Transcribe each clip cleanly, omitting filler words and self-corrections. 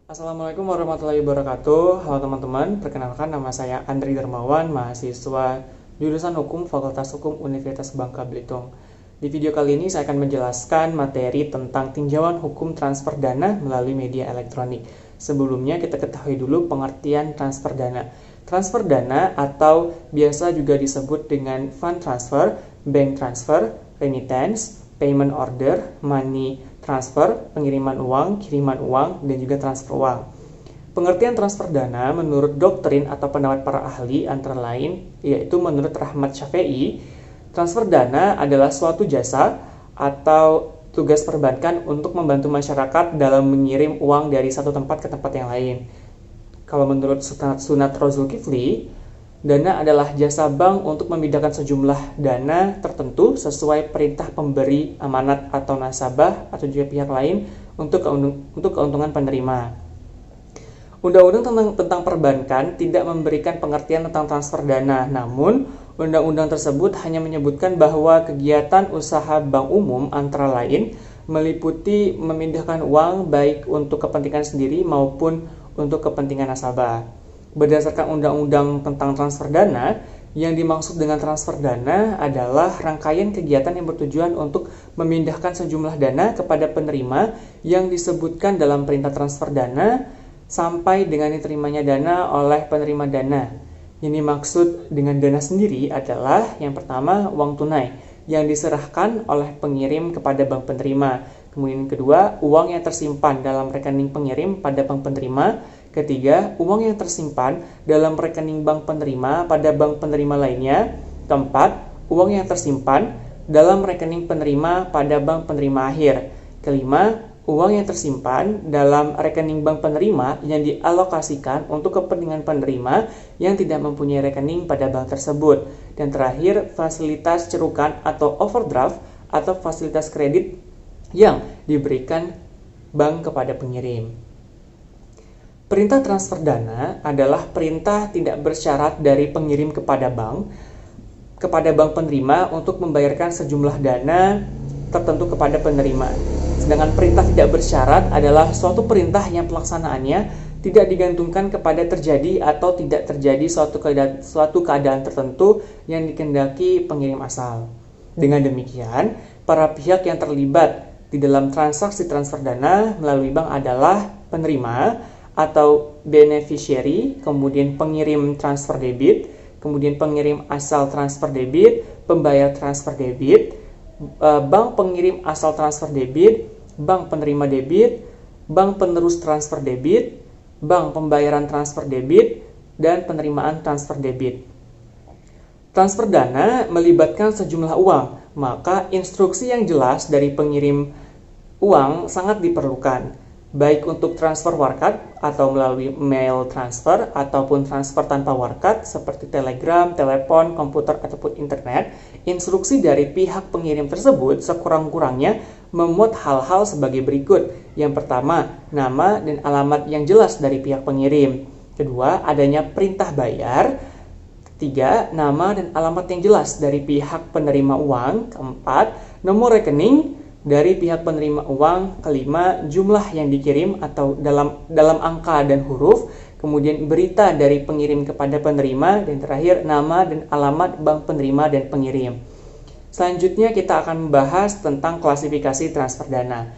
Assalamualaikum warahmatullahi wabarakatuh. Halo teman-teman, perkenalkan nama saya Andri Darmawan, mahasiswa jurusan Hukum Fakultas Hukum Universitas Bangka Belitung. Di video kali ini saya akan menjelaskan materi tentang tinjauan hukum transfer dana melalui media elektronik. Sebelumnya kita ketahui dulu pengertian transfer dana. Transfer dana atau biasa juga disebut dengan fund transfer, bank transfer, remittance, payment order, money transfer, pengiriman uang, kiriman uang, dan juga transfer uang. Pengertian transfer dana menurut doktrin atau pendapat para ahli antara lain, yaitu menurut Rahmat Syafei, transfer dana adalah suatu jasa atau tugas perbankan untuk membantu masyarakat dalam mengirim uang dari satu tempat ke tempat yang lain. Kalau menurut Sunat Rozulkifli, dana adalah jasa bank untuk memindahkan sejumlah dana tertentu sesuai perintah pemberi amanat atau nasabah atau juga pihak lain untuk keuntungan penerima. Undang-undang tentang perbankan tidak memberikan pengertian tentang transfer dana, namun undang-undang tersebut hanya menyebutkan bahwa kegiatan usaha bank umum antara lain meliputi memindahkan uang baik untuk kepentingan sendiri maupun untuk kepentingan nasabah. Berdasarkan undang-undang tentang transfer dana, yang dimaksud dengan transfer dana adalah rangkaian kegiatan yang bertujuan untuk memindahkan sejumlah dana kepada penerima yang disebutkan dalam perintah transfer dana sampai dengan diterimanya dana oleh penerima dana. Yang dimaksud dengan dana sendiri adalah yang pertama uang tunai yang diserahkan oleh pengirim kepada bank penerima. Kemudian kedua, uang yang tersimpan dalam rekening pengirim pada bank penerima. Ketiga, uang yang tersimpan dalam rekening bank penerima pada bank penerima lainnya. Keempat, uang yang tersimpan dalam rekening penerima pada bank penerima akhir. Kelima, uang yang tersimpan dalam rekening bank penerima yang dialokasikan untuk kepentingan penerima yang tidak mempunyai rekening pada bank tersebut. Dan terakhir, fasilitas cerukan atau overdraft atau fasilitas kredit yang diberikan bank kepada pengirim. Perintah transfer dana adalah perintah tidak bersyarat dari pengirim kepada bank penerima untuk membayarkan sejumlah dana tertentu kepada penerima. Sedangkan perintah tidak bersyarat adalah suatu perintah yang pelaksanaannya tidak digantungkan kepada terjadi atau tidak terjadi suatu keadaan tertentu yang dikehendaki pengirim asal. Dengan demikian, para pihak yang terlibat di dalam transaksi transfer dana melalui bank adalah penerima atau beneficiary, kemudian pengirim transfer debit, kemudian pengirim asal transfer debit, pembayar transfer debit, bank pengirim asal transfer debit, bank penerima debit, bank penerus transfer debit, bank pembayaran transfer debit, dan penerimaan transfer debit. Transfer dana melibatkan sejumlah uang, maka instruksi yang jelas dari pengirim uang sangat diperlukan, baik untuk transfer warkat atau melalui mail transfer ataupun transfer tanpa warkat seperti telegram, telepon, komputer, ataupun internet. Instruksi dari pihak pengirim tersebut sekurang-kurangnya memuat hal-hal sebagai berikut. Yang pertama, nama dan alamat yang jelas dari pihak pengirim. Kedua, adanya perintah bayar. Ketiga, nama dan alamat yang jelas dari pihak penerima uang. Keempat, nomor rekening dari pihak penerima uang. Kelima, jumlah yang dikirim atau dalam angka dan huruf. Kemudian berita dari pengirim kepada penerima. Dan terakhir, nama dan alamat bank penerima dan pengirim. Selanjutnya kita akan membahas tentang klasifikasi transfer dana.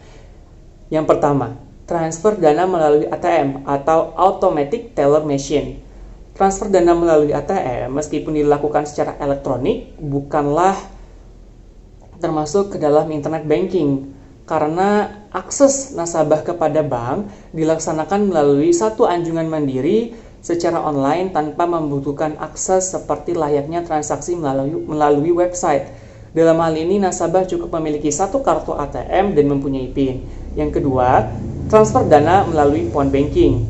Yang pertama, transfer dana melalui ATM atau Automatic Teller Machine. Transfer dana melalui ATM meskipun dilakukan secara elektronik bukanlah termasuk ke dalam internet banking, karena akses nasabah kepada bank dilaksanakan melalui satu anjungan mandiri secara online tanpa membutuhkan akses seperti layaknya transaksi melalui website. Dalam hal ini nasabah cukup memiliki satu kartu ATM dan mempunyai PIN. Yang kedua, transfer dana melalui phone banking.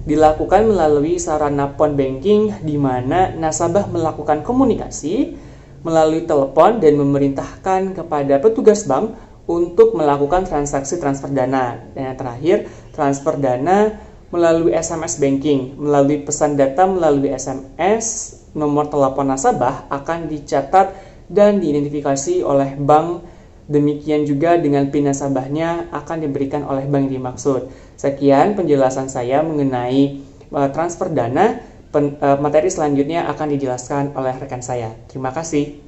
Dilakukan melalui sarana phone banking di mana nasabah melakukan komunikasi melalui telepon dan memerintahkan kepada petugas bank untuk melakukan transaksi transfer dana. Dan yang terakhir, transfer dana melalui SMS banking. Melalui pesan data melalui SMS, nomor telepon nasabah akan dicatat dan diidentifikasi oleh bank Demikian juga dengan PIN nasabahnya akan diberikan oleh bank yang dimaksud. Sekian penjelasan saya mengenai transfer dana. Materi selanjutnya akan dijelaskan oleh rekan saya. Terima kasih.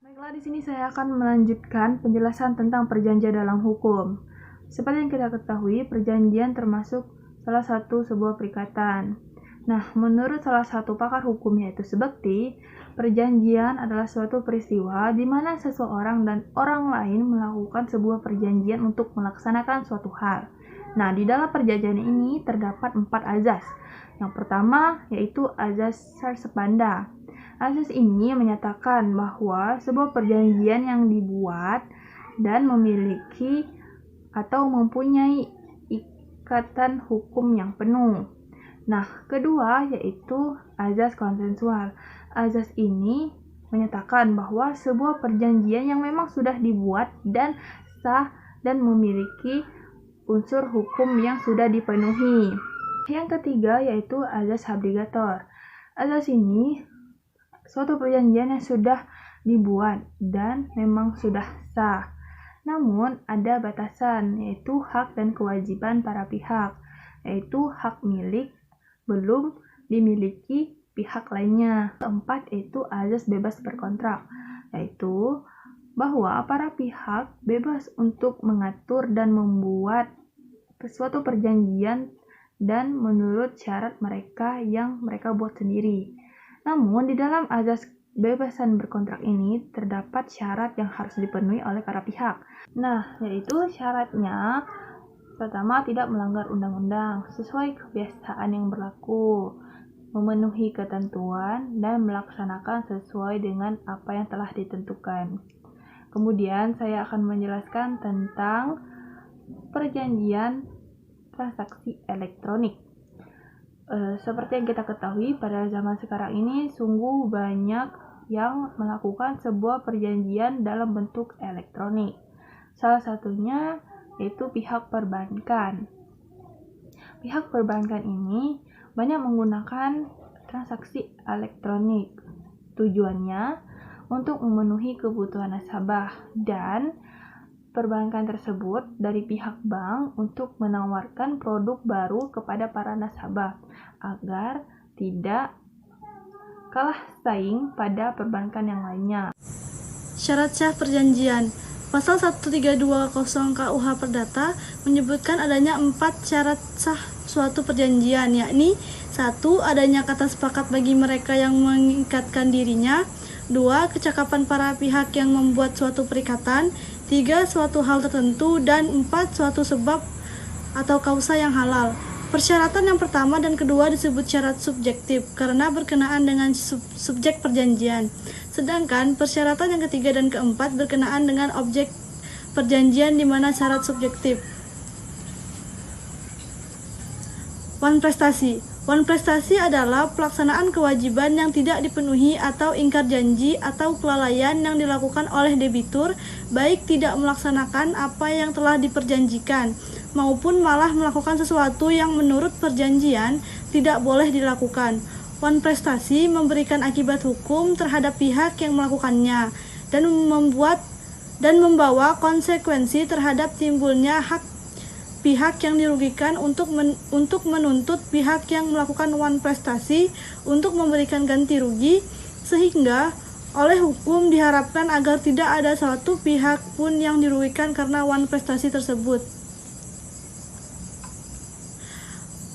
Baiklah, di sini saya akan melanjutkan penjelasan tentang perjanjian dalam hukum. Seperti yang kita ketahui, perjanjian termasuk salah satu sebuah perikatan. Nah, menurut salah satu pakar hukum yaitu Subekti, perjanjian adalah suatu peristiwa di mana seseorang dan orang lain melakukan sebuah perjanjian untuk melaksanakan suatu hal. Nah, di dalam perjanjian ini terdapat 4 azas. Yang pertama yaitu azas sarsepanda. Azas ini menyatakan bahwa sebuah perjanjian yang dibuat dan memiliki atau mempunyai ikatan hukum yang penuh. Nah, kedua yaitu azas konsensual. Azas ini menyatakan bahwa sebuah perjanjian yang memang sudah dibuat dan sah dan memiliki unsur hukum yang sudah dipenuhi. Yang ketiga yaitu azas obligator. Azas ini suatu perjanjian yang sudah dibuat dan memang sudah sah. Namun ada batasan yaitu hak dan kewajiban para pihak, yaitu hak milik belum dimiliki pihak lainnya. Keempat yaitu azas bebas berkontrak, yaitu bahwa para pihak bebas untuk mengatur dan membuat suatu perjanjian dan menurut syarat mereka yang mereka buat sendiri. Namun di dalam azas bebasan berkontrak ini terdapat syarat yang harus dipenuhi oleh para pihak. Nah, yaitu syaratnya pertama tidak melanggar undang-undang sesuai kebiasaan yang berlaku, memenuhi ketentuan dan melaksanakan sesuai dengan apa yang telah ditentukan. Kemudian saya akan menjelaskan tentang perjanjian transaksi elektronik. Seperti yang kita ketahui, pada zaman sekarang ini sungguh banyak yang melakukan sebuah perjanjian dalam bentuk elektronik. Salah satunya yaitu pihak perbankan. Pihak perbankan ini banyak menggunakan transaksi elektronik. Tujuannya untuk memenuhi kebutuhan nasabah, dan perbankan tersebut dari pihak bank untuk menawarkan produk baru kepada para nasabah agar tidak kalah saing pada perbankan yang lainnya. Syarat sah perjanjian. Pasal 1320 KUH Perdata menyebutkan adanya 4 syarat sah suatu perjanjian, yakni 1. Adanya kata sepakat bagi mereka yang mengikatkan dirinya. 2. Kecakapan para pihak yang membuat suatu perikatan. 3. Suatu hal tertentu. Dan 4. Suatu sebab atau kausa yang halal. Persyaratan yang pertama dan kedua disebut syarat subjektif karena berkenaan dengan subjek perjanjian. Sedangkan persyaratan yang ketiga dan keempat berkenaan dengan objek perjanjian di mana syarat subjektif. Wan prestasi. Wan prestasi adalah pelaksanaan kewajiban yang tidak dipenuhi atau ingkar janji atau kelalaian yang dilakukan oleh debitur, baik tidak melaksanakan apa yang telah diperjanjikan, maupun malah melakukan sesuatu yang menurut perjanjian tidak boleh dilakukan. Wan prestasi memberikan akibat hukum terhadap pihak yang melakukannya dan membawa konsekuensi terhadap timbulnya hak pihak yang dirugikan untuk menuntut pihak yang melakukan wan prestasi untuk memberikan ganti rugi, sehingga oleh hukum diharapkan agar tidak ada suatu pihak pun yang dirugikan karena wan prestasi tersebut.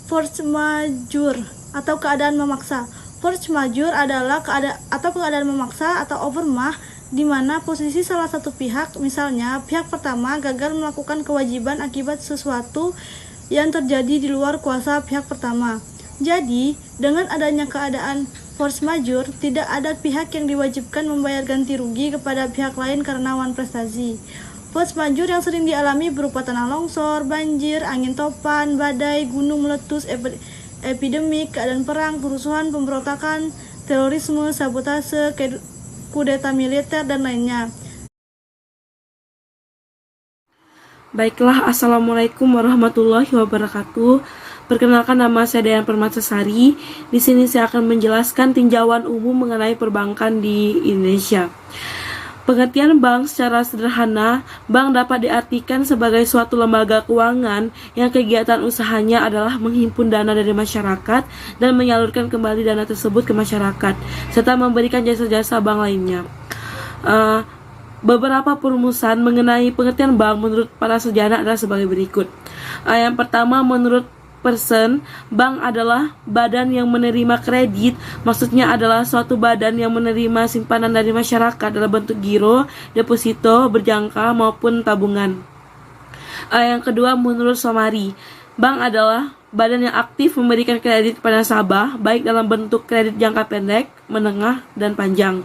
Force majeure atau keadaan memaksa. Force majeure adalah keadaan memaksa atau overmah di mana posisi salah satu pihak, misalnya pihak pertama, gagal melakukan kewajiban akibat sesuatu yang terjadi di luar kuasa pihak pertama. Jadi, dengan adanya keadaan force majeure, tidak ada pihak yang diwajibkan membayar ganti rugi kepada pihak lain karena wan prestasi. Force majeure yang sering dialami berupa tanah longsor, banjir, angin topan, badai, gunung meletus, epidemik, keadaan perang, kerusuhan, pemberontakan, terorisme, sabotase, kudeta militer, dan lainnya. Baiklah, Assalamualaikum warahmatullahi wabarakatuh. Perkenalkan, nama saya Dayan Permatasari. Di sini saya akan menjelaskan tinjauan umum mengenai perbankan di Indonesia. Pengertian bank secara sederhana, bank dapat diartikan sebagai suatu lembaga keuangan yang kegiatan usahanya adalah menghimpun dana dari masyarakat dan menyalurkan kembali dana tersebut ke masyarakat, serta memberikan jasa-jasa bank lainnya. Beberapa perumusan mengenai pengertian bank menurut para sarjana adalah sebagai berikut. Yang pertama, menurut Person, bank adalah badan yang menerima kredit, maksudnya adalah suatu badan yang menerima simpanan dari masyarakat dalam bentuk giro, deposito, berjangka maupun tabungan. Yang kedua, menurut Somari, bank adalah badan yang aktif memberikan kredit kepada nasabah, baik dalam bentuk kredit jangka pendek, menengah, dan panjang.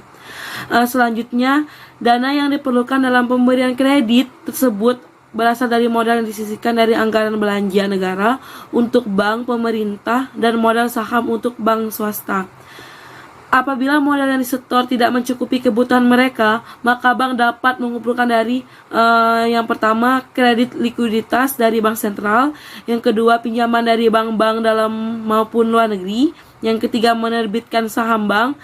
Selanjutnya, dana yang diperlukan dalam pemberian kredit tersebut berasal dari modal yang disisihkan dari anggaran belanja negara untuk bank pemerintah dan modal saham untuk bank swasta. Apabila modal yang disetor tidak mencukupi kebutuhan mereka, maka bank dapat mengumpulkan dari yang pertama, kredit likuiditas dari bank sentral, yang kedua, pinjaman dari bank-bank dalam maupun luar negeri, yang ketiga, menerbitkan saham bank,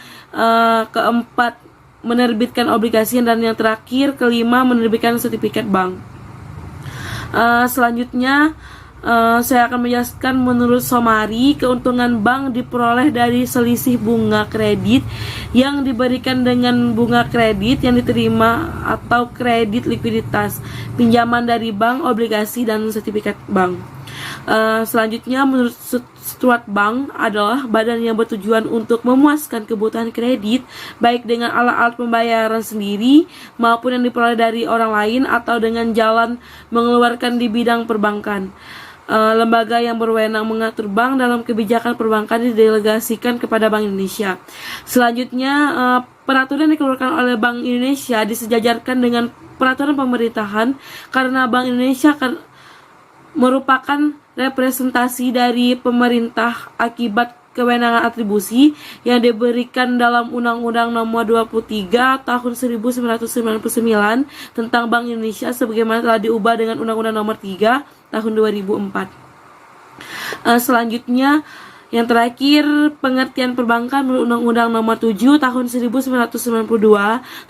keempat, menerbitkan obligasi, dan yang terakhir, kelima, menerbitkan sertifikat bank. Selanjutnya saya akan menjelaskan menurut Somari, keuntungan bank diperoleh dari selisih bunga kredit yang diberikan dengan bunga kredit yang diterima atau kredit likuiditas, pinjaman dari bank, obligasi, dan sertifikat bank. Selanjutnya, menurut Stuart, bank adalah badan yang bertujuan untuk memuaskan kebutuhan kredit, baik dengan alat-alat pembayaran sendiri maupun yang diperoleh dari orang lain atau dengan jalan mengeluarkan di bidang perbankan. Lembaga yang berwenang mengatur bank dalam kebijakan perbankan didelegasikan kepada Bank Indonesia. Selanjutnya, peraturan yang dikeluarkan oleh Bank Indonesia disejajarkan dengan peraturan pemerintahan karena Bank Indonesia merupakan representasi dari pemerintah akibat kewenangan atribusi yang diberikan dalam Undang-Undang Nomor 23 Tahun 1999 tentang Bank Indonesia sebagaimana telah diubah dengan Undang-Undang Nomor 3 Tahun 2004. Selanjutnya, yang terakhir, pengertian perbankan menurut Undang-Undang Nomor 7 Tahun 1992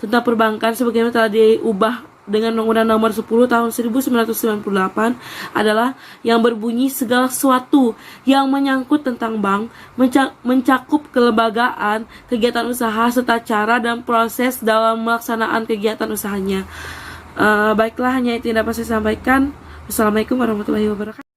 tentang perbankan sebagaimana telah diubah dengan Undang-Undang Nomor 10 Tahun 1998 adalah yang berbunyi segala sesuatu yang menyangkut tentang bank, mencakup kelembagaan, kegiatan usaha, serta cara dan proses dalam melaksanaan kegiatan usahanya. Baiklah, hanya itu yang dapat saya sampaikan. Wassalamualaikum warahmatullahi wabarakatuh.